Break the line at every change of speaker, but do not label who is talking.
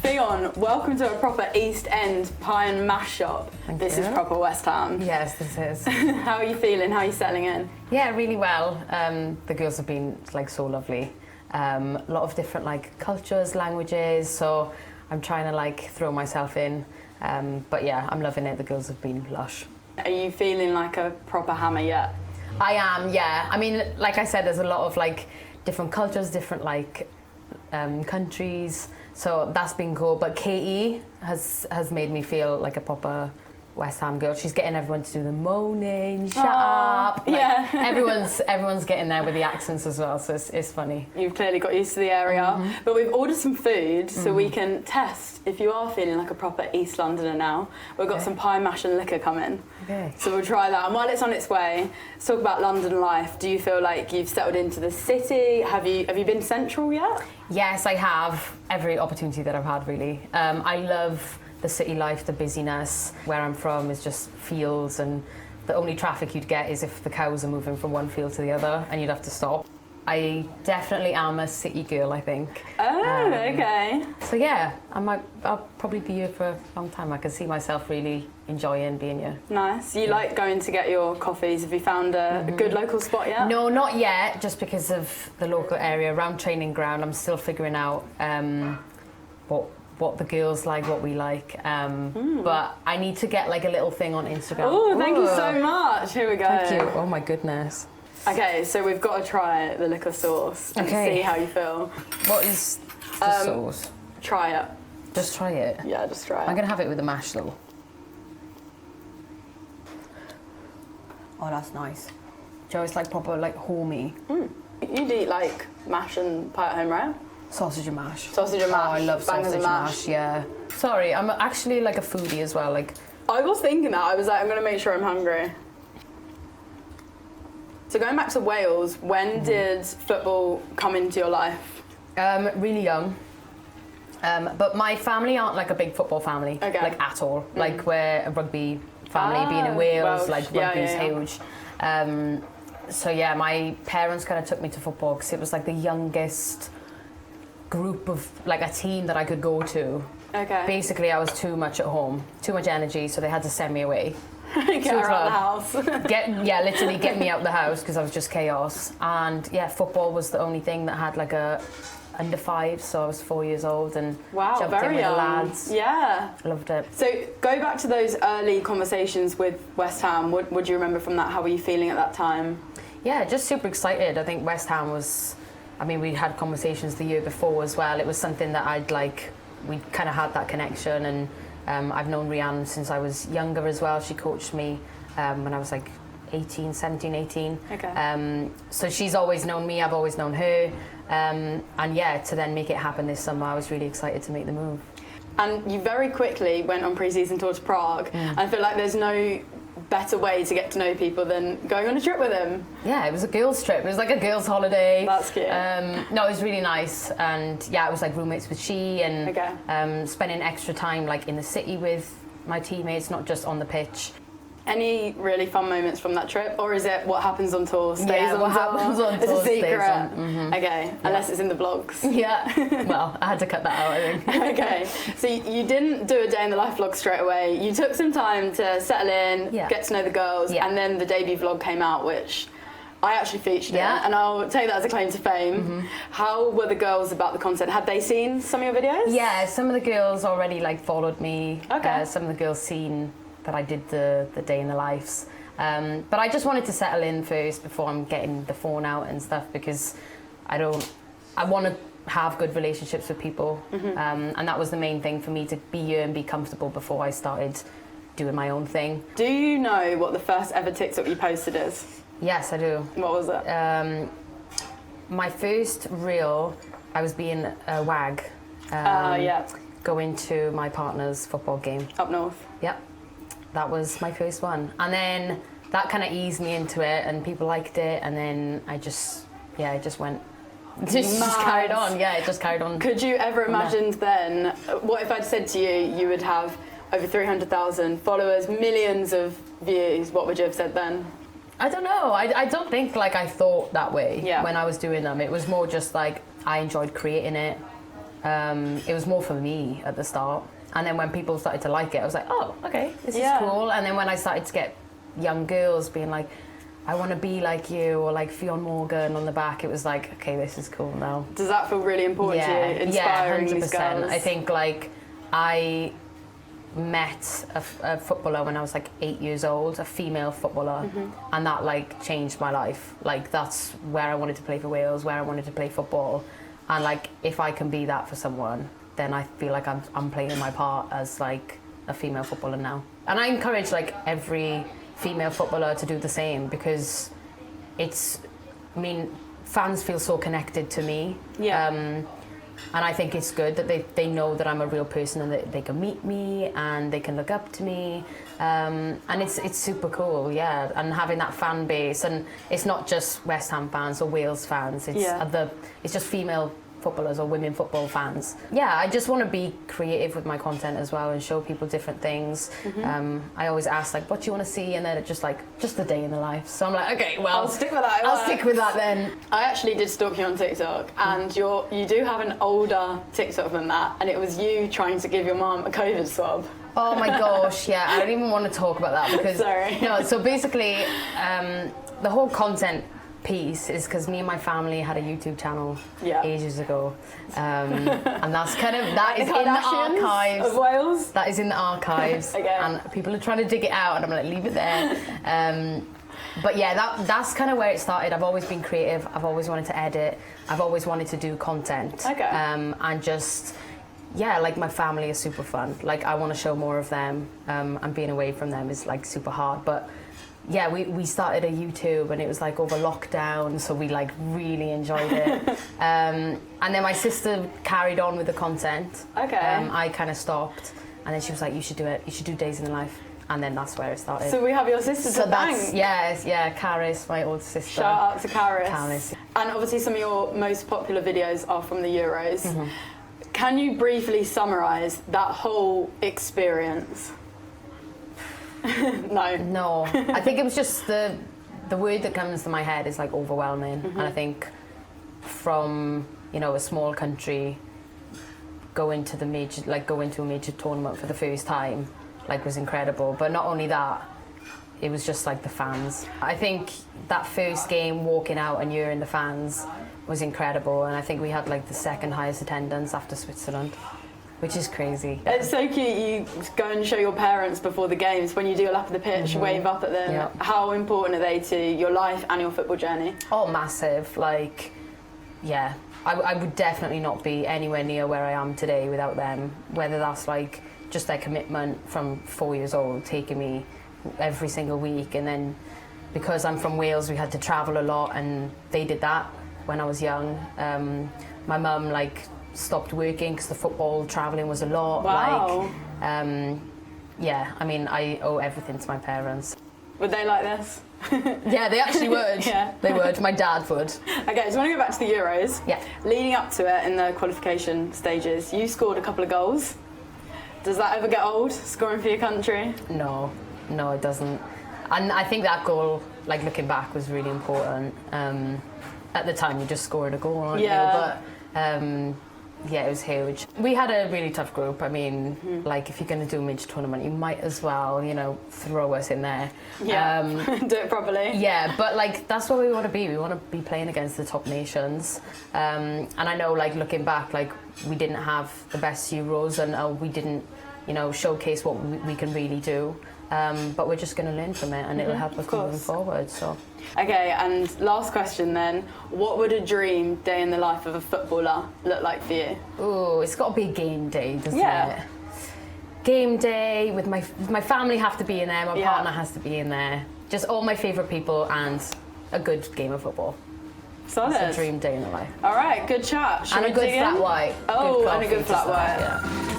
Ffion, welcome to a proper East End pie and mash shop. This is proper West Ham.
Yes, this is.
How are you feeling? How are you settling in?
Yeah, really well. The girls have been so lovely. A lot of different cultures, languages, so I'm trying to throw myself in. But yeah, I'm loving it. The girls have been lush.
Are you feeling like a proper hammer yet?
I am, yeah. I mean, like I said, there's a lot of different cultures, different countries, so that's been cool. But Katie has made me feel like a proper West Ham girl. She's getting everyone to do the moaning, shut up.
Yeah.
everyone's getting there with the accents as well, so it's funny.
You've clearly got used to the area. But we've ordered some food so we can test if you are feeling like a proper East Londoner now. We've got some pie, mash and liquor coming.
Okay.
So we'll try that. And while it's on its way, let's talk about London life. Do you feel like you've settled into the city? Have you been central yet?
Yes, I have. Every opportunity that I've had, really. I love the city life, the busyness. Where I'm from is just fields, and the only traffic you'd get is if the cows are moving from one field to the other and you'd have to stop. I definitely am a city girl, I think.
Oh, okay.
So yeah, I'll probably be here for a long time. I can see myself really enjoying being here.
Nice. You like going to get your coffees? Have you found a good local spot yet?
No, not yet, just because of the local area around training ground. I'm still figuring out what the girls like, what we like. But I need to get a little thing on Instagram.
Oh, thank you so much. Here we go.
Thank you. Oh my goodness.
Okay, so we've got to try the liquor sauce and see how you feel.
What is the sauce?
Try it.
Just try it?
Yeah, just try it.
I'm going to have it with the mash though. Oh, that's nice. Joe, it's proper homey.
You'd eat mash and pie at home, right?
Sausage and mash.
Sausage and mash.
Oh, I love sausage and mash, yeah. Sorry, I'm actually a foodie as well.
I was thinking that. I was I'm going to make sure I'm hungry. So going back to Wales, when did football come into your life?
Really young. But my family aren't a big football family, at all. We're a rugby family, being in Wales, rugby's huge. So yeah, my parents kind of took me to football because it was the youngest group of a team that I could go to.
Okay.
Basically, I was too much at home, too much energy, so they had to send me away.
Get her out of the house.
Literally get me out the house because I was just chaos. And yeah, football was the only thing that had a under 5, so I was 4 years old and jumped in with the lads.
Yeah.
Loved it.
So go back to those early conversations with West Ham. What do you remember from that? How were you feeling at that time?
Yeah, just super excited. I think West Ham was, we had conversations the year before as well. It was something that we kind of had that connection, and I've known Rianne since I was younger as well. She coached me when I was 17, 18.
Okay.
So she's always known me, I've always known her. And yeah, to then make it happen this summer, I was really excited to make the move.
And you very quickly went on pre-season tour to Prague. And I feel like there's no better way to get to know people than going on a trip with them.
Yeah, it was a girls' trip. It was a girls' holiday.
That's cute.
No, it was really nice. And yeah, I was roommates with she, and spending extra time in the city with my teammates, not just on the pitch.
Any really fun moments from that trip, or is it what happens on tour stays on
what
tour?
happens on
It's
tour
a secret.
Stays on.
Okay, unless it's in the vlogs.
Yeah. Well, I had to cut that out, I think.
Okay, so you didn't do a day in the life vlog straight away. You took some time to settle in, get to know the girls, and then the debut vlog came out, which I actually featured in, and I'll take that as a claim to fame. How were the girls about the content? Had they seen some of your videos?
Yeah, some of the girls already followed me.
Okay.
Some of the girls seen that I did the day in the lives. But I just wanted to settle in first before I'm getting the phone out and stuff, because I want to have good relationships with people. And that was the main thing for me, to be here and be comfortable before I started doing my own thing.
Do you know what the first ever TikTok you posted is?
Yes, I do.
What was it?
My first reel, I was being a wag. Going to my partner's football game.
Up north.
Yep. That was my first one. And then that kind of eased me into it, and people liked it, and then it just went, just carried on. Yeah, it just carried on.
Could you ever imagined then, what if I'd said to you, you would have over 300,000 followers, millions of views? What would you have said then?
I don't know. I don't think I thought that way when I was doing them. It was more just I enjoyed creating it. it was more for me at the start. And then when people started to like it, I was like, oh, okay, this is cool. And then when I started to get young girls being like, I want to be like you, or like Ffion Morgan on the back, it was like, okay, this is cool now.
Does that feel really important to you, inspiring these
100%.
girls?
I think like I met a footballer when I was like 8 years old, a female footballer, and that like changed my life. Like that's where I wanted to play for Wales, where I wanted to play football, and like if I can be that for someone, then I feel like I'm playing my part as like a female footballer now. And I encourage like every female footballer to do the same, because fans feel so connected to me. And I think it's good that they know that I'm a real person and that they can meet me and they can look up to me. And it's super cool, and having that fan base. And it's not just West Ham fans or Wales fans, it's just female footballers or women football fans. I just want to be creative with my content as well and show people different things. I always ask like, what do you want to see? And then it's just the day in the life. So I'm like, okay, well,
I'll stick with that.
I'll stick with that then.
I actually did stalk you on TikTok, and you do have an older TikTok than that, and it was you trying to give your mum a COVID swab.
Oh my gosh, I don't even want to talk about that because
Sorry.
No, so basically the whole content piece is because me and my family had a YouTube channel ages ago, and that's that is in the archives
of Wales.
That is in the archives, and people are trying to dig it out, and I'm like, leave it there. But that's kind of where it started. I've always been creative. I've always wanted to edit. I've always wanted to do content. And just like my family is super fun. Like I want to show more of them, and being away from them is like super hard, but. We started a YouTube, and it was like over lockdown, so we like really enjoyed it. And then my sister carried on with the content. I kind of stopped, and then she was like, you should do it. You should do Days in the Life. And then that's where it started.
So we have your sister to thank.
Caris, my older sister.
Shout out to Caris. And obviously some of your most popular videos are from the Euros. Can you briefly summarise that whole experience? No.
I think it was just the word that comes to my head is like overwhelming. And I think from a small country go into a major tournament for the first time was incredible. But not only that, it was just like the fans. I think that first game, walking out and you're in the fans, was incredible. And I think we had like the second highest attendance after Switzerland, which is crazy.
It's so cute. You go and show your parents before the games, when you do a lap of the pitch, wave up at them. How important are they to your life and your football journey?
Oh, massive. I would definitely not be anywhere near where I am today without them, whether that's like just their commitment from 4 years old, taking me every single week. And then because I'm from Wales, we had to travel a lot, and they did that when I was young. My mum stopped working because the football travelling was a lot.
Wow.
I owe everything to my parents.
Would they like this?
They actually would. They would. My dad would.
Okay, so I want to go back to the Euros.
Yeah.
Leading up to it in the qualification stages, you scored a couple of goals. Does that ever get old, scoring for your country?
No, it doesn't. And I think that goal, looking back, was really important. At the time, you just scored a goal, aren't you? But it was huge. We had a really tough group. I mean, if you're going to do a major tournament, you might as well, throw us in there.
Do it properly.
Yeah, but that's what we want to be. We want to be playing against the top nations. And I know, looking back, we didn't have the best Euros, and we didn't, showcase what we can really do. But we're just going to learn from it, and it'll help us moving forward. So.
Okay, and last question then. What would a dream day in the life of a footballer look like for you?
Oh, it's got to be a game day, doesn't it? Game day with my family have to be in there. My partner has to be in there. Just all my favourite people and a good game of football.
Solid.
It's a dream day in the life.
All right, good chat.
And a good flat white.
Oh, and a good flat white.